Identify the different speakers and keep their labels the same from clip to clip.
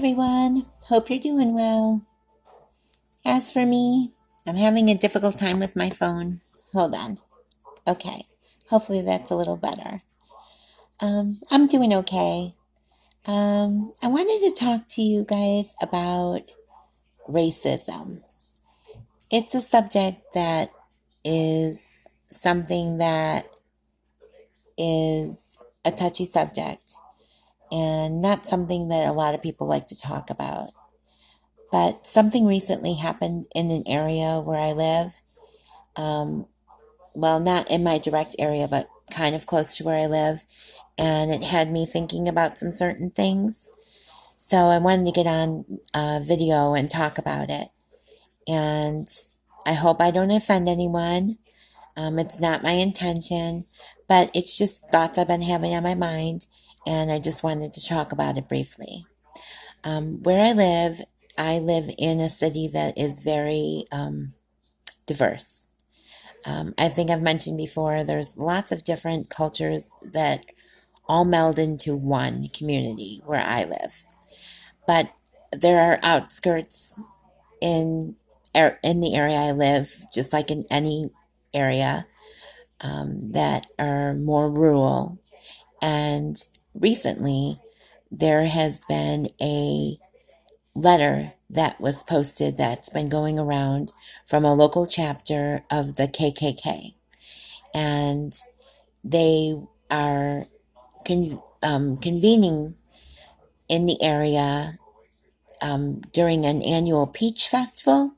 Speaker 1: everyone. Hope you're doing well. As for me, I'm having a difficult time with my phone. Hold on. Okay. Hopefully that's a little better. I'm doing okay. I wanted to talk to you guys about racism. It's a subject that is something that is a touchy subject and not something that a lot of people like to talk about. But something recently happened in an area where I live. Um, well, not in my direct area, but kind of close to where I live. And it had me thinking about some certain things. So I wanted to get on video and talk about it. And I hope I don't offend anyone. It's not my intention, but it's just thoughts I've been having on my mind. And I just wanted to talk about it briefly. Where I live in a city that is very diverse. I think I've mentioned before, there's lots of different cultures that all meld into one community where I live. But there are outskirts in in the area I live, just like in any area, that are more rural. And recently, there has been a letter that was posted that's been going around from a local chapter of the KKK. And they are convening in the area during an annual Peach Festival,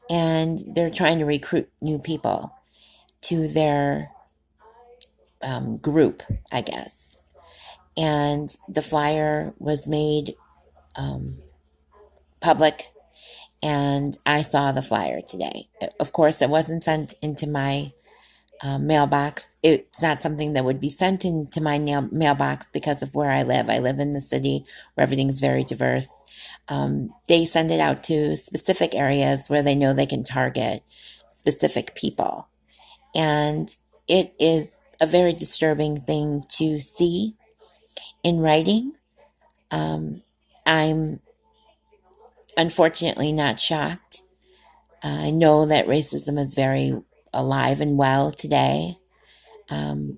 Speaker 1: and they're trying to recruit new people to their group, I guess. And the flyer was made public, and I saw the flyer today. Of course, it wasn't sent into my mailbox. It's not something that would be sent into my mailbox because of where I live. I live in the city where everything's very diverse. They send it out to specific areas where they know they can target specific people. And it is a very disturbing thing to see in writing. I'm unfortunately not shocked. I know that racism is very alive and well today.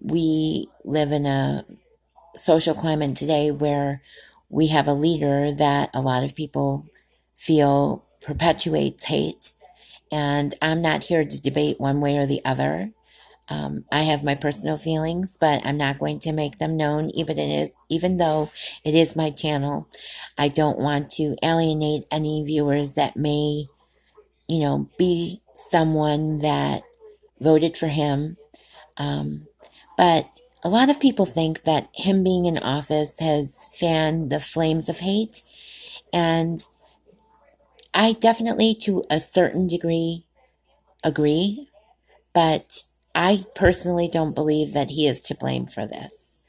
Speaker 1: We live in a social climate today where we have a leader that a lot of people feel perpetuates hate. And I'm not here to debate one way or the other. I have my personal feelings, but I'm not going to make them known, even though it is my channel. I don't want to alienate any viewers that may, be someone that voted for him. But a lot of people think that him being in office has fanned the flames of hate. And I definitely, to a certain degree, agree. But I personally don't believe that he is to blame for this.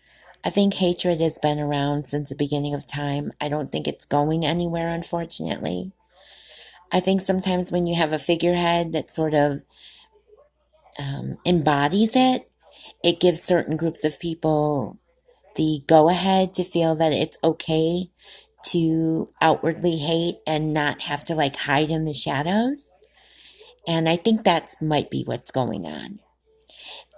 Speaker 1: I think hatred has been around since the beginning of time. I don't think it's going anywhere, unfortunately. I think sometimes when you have a figurehead that sort of embodies it, it gives certain groups of people the go-ahead to feel that it's okay to outwardly hate and not have to hide in the shadows. And I think that might be what's going on.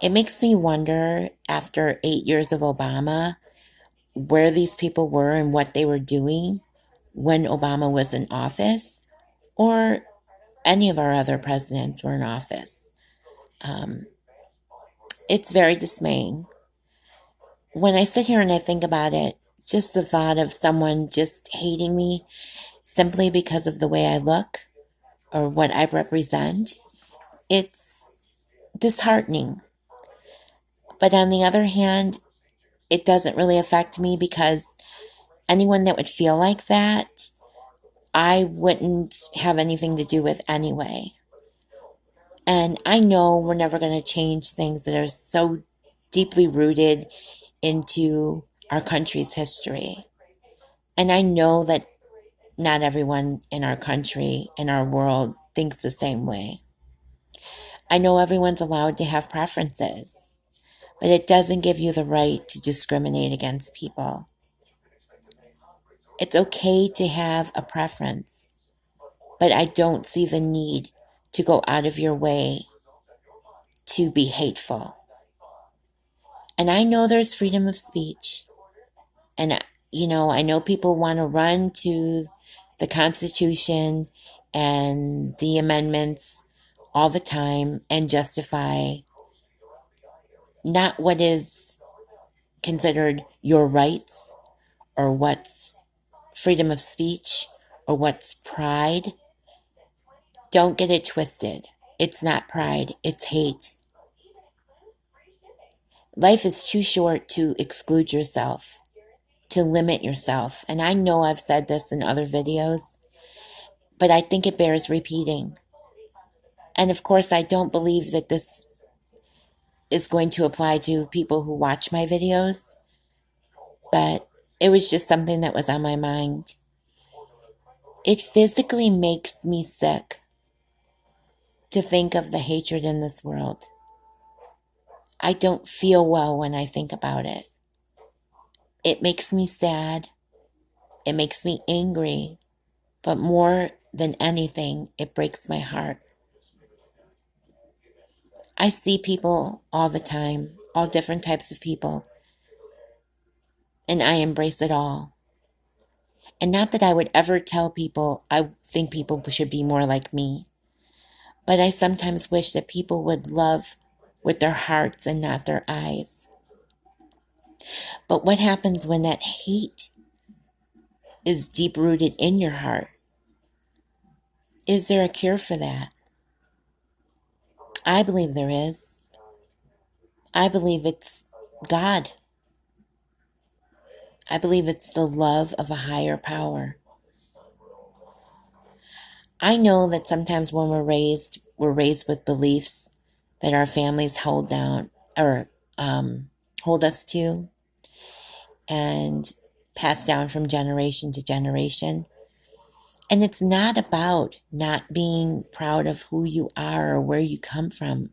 Speaker 1: It makes me wonder, after 8 years of Obama, where these people were and what they were doing when Obama was in office, or any of our other presidents were in office. It's very dismaying. When I sit here and I think about it, just the thought of someone just hating me simply because of the way I look or what I represent, it's disheartening. But on the other hand, it doesn't really affect me because anyone that would feel like that, I wouldn't have anything to do with anyway. And I know we're never going to change things that are so deeply rooted into our country's history. And I know that not everyone in our country, in our world, thinks the same way. I know everyone's allowed to have preferences, but it doesn't give you the right to discriminate against people. It's okay to have a preference, but I don't see the need to go out of your way to be hateful. And I know there's freedom of speech. And, I know people want to run to the Constitution and the amendments all the time and justify not what is considered your rights or what's freedom of speech or what's pride. Don't get it twisted. It's not pride, it's hate. Life is too short to exclude yourself, to limit yourself. And I know I've said this in other videos, but I think it bears repeating. And of course, I don't believe that this is going to apply to people who watch my videos, but it was just something that was on my mind. It physically makes me sick to think of the hatred in this world. I don't feel well when I think about it. It makes me sad. It makes me angry. But more than anything, it breaks my heart. I see people all the time, all different types of people, and I embrace it all. And not that I would ever tell people I think people should be more like me, but I sometimes wish that people would love with their hearts and not their eyes. But what happens when that hate is deep rooted in your heart? Is there a cure for that? I believe there is. I believe it's God. I believe it's the love of a higher power. I know that sometimes when we're raised with beliefs that our families hold down or hold us to and pass down from generation to generation. And it's not about not being proud of who you are or where you come from.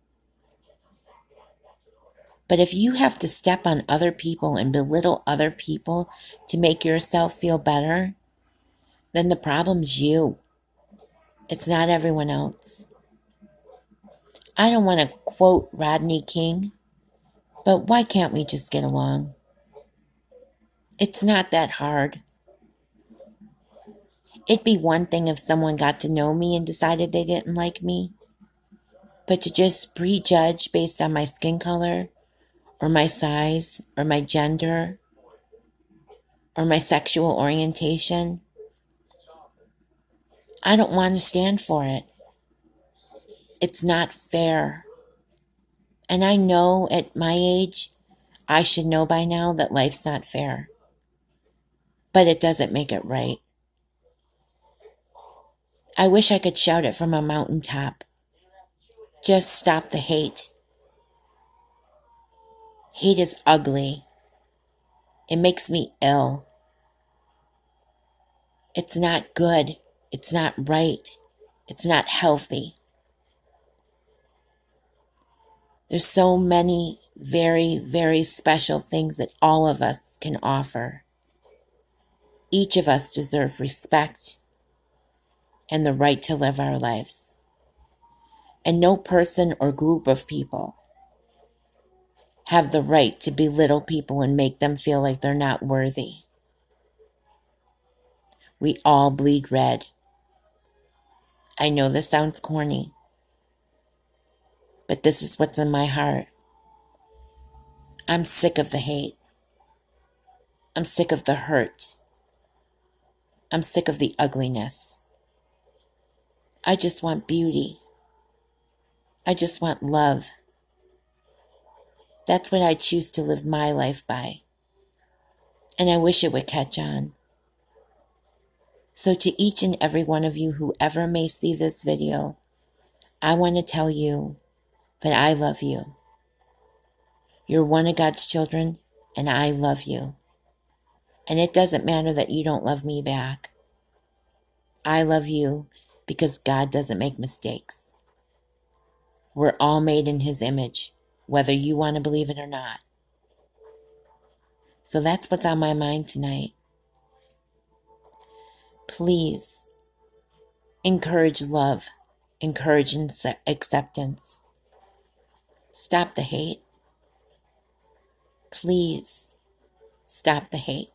Speaker 1: But if you have to step on other people and belittle other people to make yourself feel better, then the problem's you. It's not everyone else. I don't want to quote Rodney King, but why can't we just get along? It's not that hard. It'd be one thing if someone got to know me and decided they didn't like me, but to just prejudge based on my skin color or my size or my gender or my sexual orientation, I don't want to stand for it. It's not fair. And I know at my age, I should know by now that life's not fair. But it doesn't make it right. I wish I could shout it from a mountaintop. Just stop the hate. Hate is ugly. It makes me ill. It's not good. It's not right. It's not healthy. There's so many very, very special things that all of us can offer. Each of us deserve respect and the right to live our lives. And no person or group of people have the right to belittle people and make them feel like they're not worthy. We all bleed red. I know this sounds corny, but this is what's in my heart. I'm sick of the hate. I'm sick of the hurt. I'm sick of the ugliness. I just want beauty. I just want love. That's what I choose to live my life by. And I wish it would catch on. So to each and every one of you who ever may see this video, I want to tell you that I love you. You're one of God's children, and I love you. And it doesn't matter that you don't love me back. I love you because God doesn't make mistakes. We're all made in His image, whether you want to believe it or not. So that's what's on my mind tonight. Please encourage love, encourage acceptance. Stop the hate. Please stop the hate.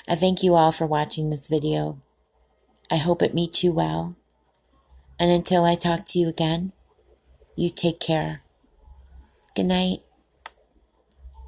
Speaker 1: I thank you all for watching this video. I hope it meets you well. And until I talk to you again, you take care. Good night.